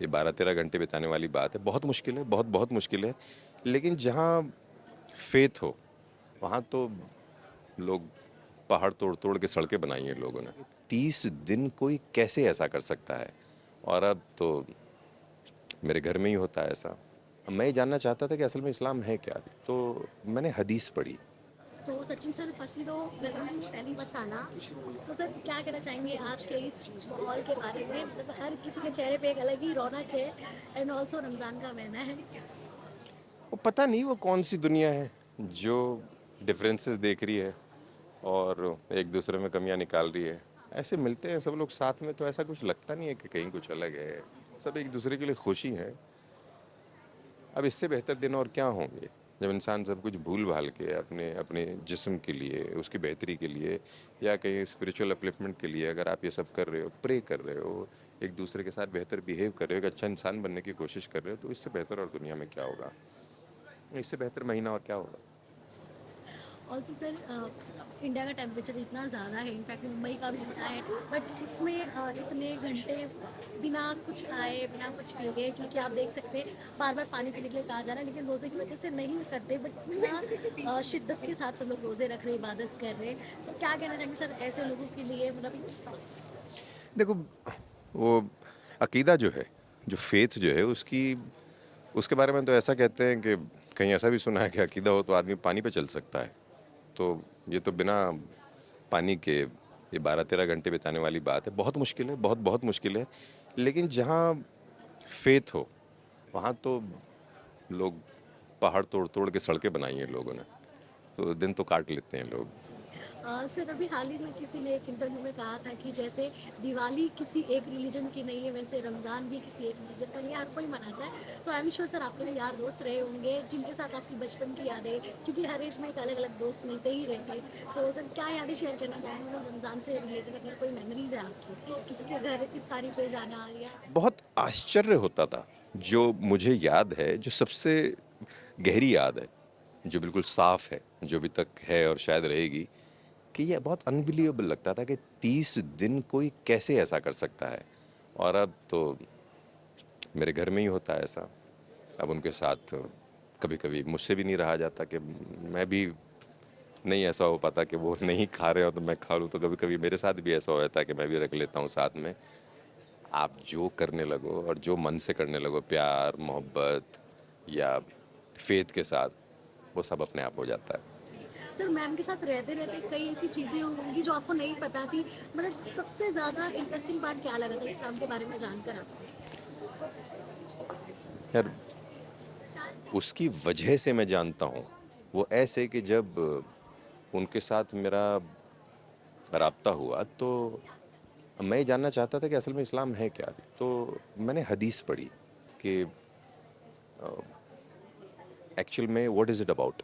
ये 12-13 घंटे बिताने वाली बात है। बहुत मुश्किल है, बहुत बहुत मुश्किल है। लेकिन जहाँ फ़ेथ हो, वहाँ तो लोग पहाड़ तोड़-तोड़ के सड़कें बनाई हैं लोगों ने। 30 दिन कोई कैसे ऐसा कर सकता है? और अब तो मेरे घर में ही होता है ऐसा। मैं ये जानना चाहता था कि असल में इस्लाम है क्या? तो मैंने हदीस पढ़ी। सो सचिन सर, फर्स्टली तो welcome to tele Masala. So sir, क्या कहना चाहेंगे आज के इस माहौल के बारे में? मतलब हर किसी के चेहरे पे एक अलग ही रौनक है एंड ऑल्सो रमज़ान का महीना है। वो पता नहीं वो कौन-सी दुनिया है जो डिफरेंसेस देख रही है और एक-दूसरे में कमियाँ निकाल रही है। ऐसे मिलते हैं सब लोग साथ में तो ऐसा कुछ लगता नहीं है कि कहीं कुछ अलग है। सब एक-दूसरे के लिए खुश ही हैं। अब इससे बेहतर दिन और क्या होंगे? जब इंसान सब कुछ भूल-भाल के अपने अपने जिस्म के लिए, उसकी बेहतरी के लिए या कहीं स्पिरिचुअल अपलिफ्टमेंट के लिए अगर आप ये सब कर रहे हो, प्रे कर रहे हो, एक-दूसरे के साथ बेहतर बिहेव कर रहे हो, एक अच्छा इंसान बनने की कोशिश कर रहे हो, तो इससे बेहतर और दुनिया में क्या होगा? इससे बेहतर महीना और क्या होगा? ऑल्सो सर, इंडिया का टेम्परेचर इतना ज़्यादा है, इनफैक्ट मुंबई का भी इतना है, बट उसमें इतने घंटे बिना कुछ खाए बिना कुछ पिए, क्योंकि आप देख सकते हैं बार बार पानी पीने के लिए कहा जा रहा है, लेकिन रोज़े की वजह से नहीं करते, बट इतना शिद्दत के साथ सब लोग रोज़े रख रहे, इबादत कर रहे हैं। सो क्या कहना चाहेंगे सर ऐसे लोगों के लिए, मतलब देखो, वो अकीदा जो है, जो फ़ेथ जो है उसके बारे में तो ऐसा कहते हैं कि कहीं ऐसा भी सुना है कि अकीदा हो तो आदमी पानी पे चल सकता है। तो ये तो बिना पानी के ये 12-13 घंटे बिताने वाली बात है। बहुत मुश्किल है, बहुत बहुत मुश्किल है। लेकिन जहाँ फ़ेथ हो, वहाँ तो लोग पहाड़ तोड़-तोड़ के सड़कें बनाई हैं लोगों ने। तो दिन तो काट लेते हैं लोग। सर, अभी हाल ही में किसी ने एक इंटरव्यू में कहा था कि जैसे दिवाली किसी एक रिलीजन की नहीं है, वैसे रमज़ान भी किसी एक रिलीजन का नहीं है, हर कोई मनाता है। तो आई एम श्योर सर आपके भी यार दोस्त रहे होंगे जिनके साथ आपकी बचपन की यादें, क्योंकि हर एज में एक अलग अलग दोस्त मिलते ही रहते हैं। सो सर, क्या यादें शेयर करना चाहेंगे मतलब रमज़ान से रिलेटेड, अगर कोई मेमोरीज है आपकी, किसी के घर इफ्तारी पे जाना या बहुत आश्चर्य होता था, जो मुझे याद है, जो सबसे गहरी याद है, जो बिल्कुल साफ़ है, जो अभी तक है और शायद रहेगी, कि ये बहुत अनबिलीवेबल लगता था कि 30 दिन कोई कैसे ऐसा कर सकता है? और अब तो मेरे घर में ही होता है ऐसा। अब उनके साथ कभी-कभी मुझसे भी नहीं रहा जाता कि मैं भी नहीं ऐसा हो पाता कि वो नहीं खा रहे हो तो मैं खा लूँ, तो कभी-कभी मेरे साथ भी ऐसा हो जाता है कि मैं भी रख लेता हूँ साथ में। आप जो करने लगो और जो मन से करने लगो, प्यार, मोहब्बत या फ़ेथ के साथ, वो सब अपने आप हो जाता है। सर मैम के साथ रहते रहते कई ऐसी चीज़ें होंगी जो आपको नहीं पता थी, मतलब सबसे ज़्यादा इंटरेस्टिंग पार्ट क्या लगा था इस्लाम के बारे में जानकर आपको? यार, उसकी वजह से मैं जानता हूँ, वो ऐसे कि जब उनके साथ मेरा राब्ता हुआ, तो मैं ये जानना चाहता था कि असल में इस्लाम है क्या? तो मैंने हदीस पढ़ी कि एक्चुअल में व्हाट इज़ इट अबाउट?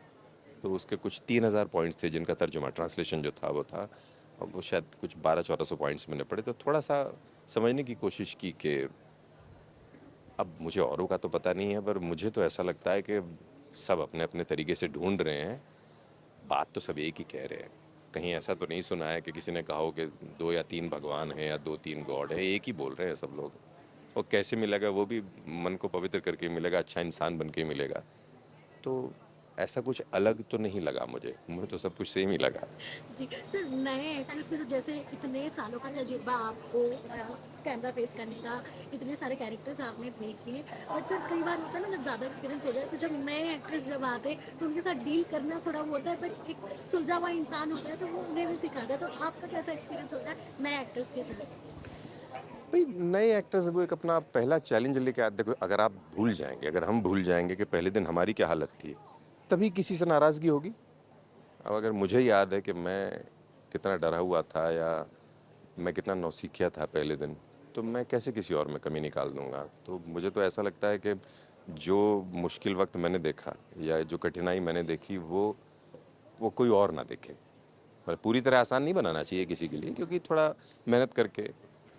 तो उसके कुछ 3000 पॉइंट्स थे जिनका तर्जुमा ट्रांसलेशन जो था वो था। और वो शायद कुछ 1200-1400 पॉइंट्स मैंने पढ़े, तो थोड़ा-सा समझने की कोशिश की कि अब मुझे औरों का तो पता नहीं है, पर मुझे तो ऐसा लगता है कि सब अपने-अपने तरीके से ढूँढ रहे हैं। बात तो सब एक ही कह रहे हैं। कहीं ऐसा तो नहीं सुना है कि किसी ने कहा हो कि 2 या 3 भगवान हैं या 2-3 गॉड हैं, एक ही बोल रहे हैं सब लोग। और कैसे मिलेगा वो भी मन को पवित्र करके मिलेगा, अच्छा इंसान बन के ही मिलेगा। तो ऐसा कुछ अलग तो नहीं लगा मुझे तो सब कुछ सेम ही लगा। जी, सर नए एक्ट्रेस के साथ जैसे इतने सालों का तजुर्बा आपको कैमरा फेस करने का, इतने सारे कैरेक्टर्स आपने प्ले किए, बट सर कई बार होता है ना जब ज़्यादा एक्सपीरियंस हो जाए तो जब नए एक्ट्रेस जब आते हैं तो उनके साथ डील करना थोड़ा वो होता है, बट एक सुलझा हुआ इंसान होता है तो वो उन्हें भी सिखाता है। तो आपका कैसा एक्सपीरियंस होता है नए एक्टर्स के साथ? भई नए एक्टर्स वो एक अपना पहला चैलेंज लेके आते, देखो अगर आप भूल जाएँगे, अगर हम भूल जाएँगे कि पहले दिन हमारी क्या हालत थी, तभी किसी से नाराज़गी होगी। अब अगर मुझे याद है कि मैं कितना डरा हुआ था या मैं कितना नौसिखिया था पहले दिन, तो मैं कैसे किसी और में कमी निकाल दूँगा? तो मुझे तो ऐसा लगता है कि जो मुश्किल वक़्त मैंने देखा या जो कठिनाई मैंने देखी वो कोई और ना देखे। मतलब पूरी तरह आसान नहीं बनाना चाहिए किसी के लिए, क्योंकि थोड़ा मेहनत करके,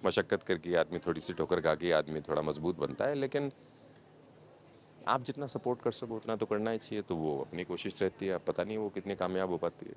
मशक्कत करके आदमी थोड़ी-सी ठोकर खा के आदमी थोड़ा मज़बूत बनता है, लेकिन आप जितना सपोर्ट कर सको उतना तो करना ही चाहिए, तो वो अपनी कोशिश रहती है, अब पता नहीं वो कितनी कामयाब हो पाती है।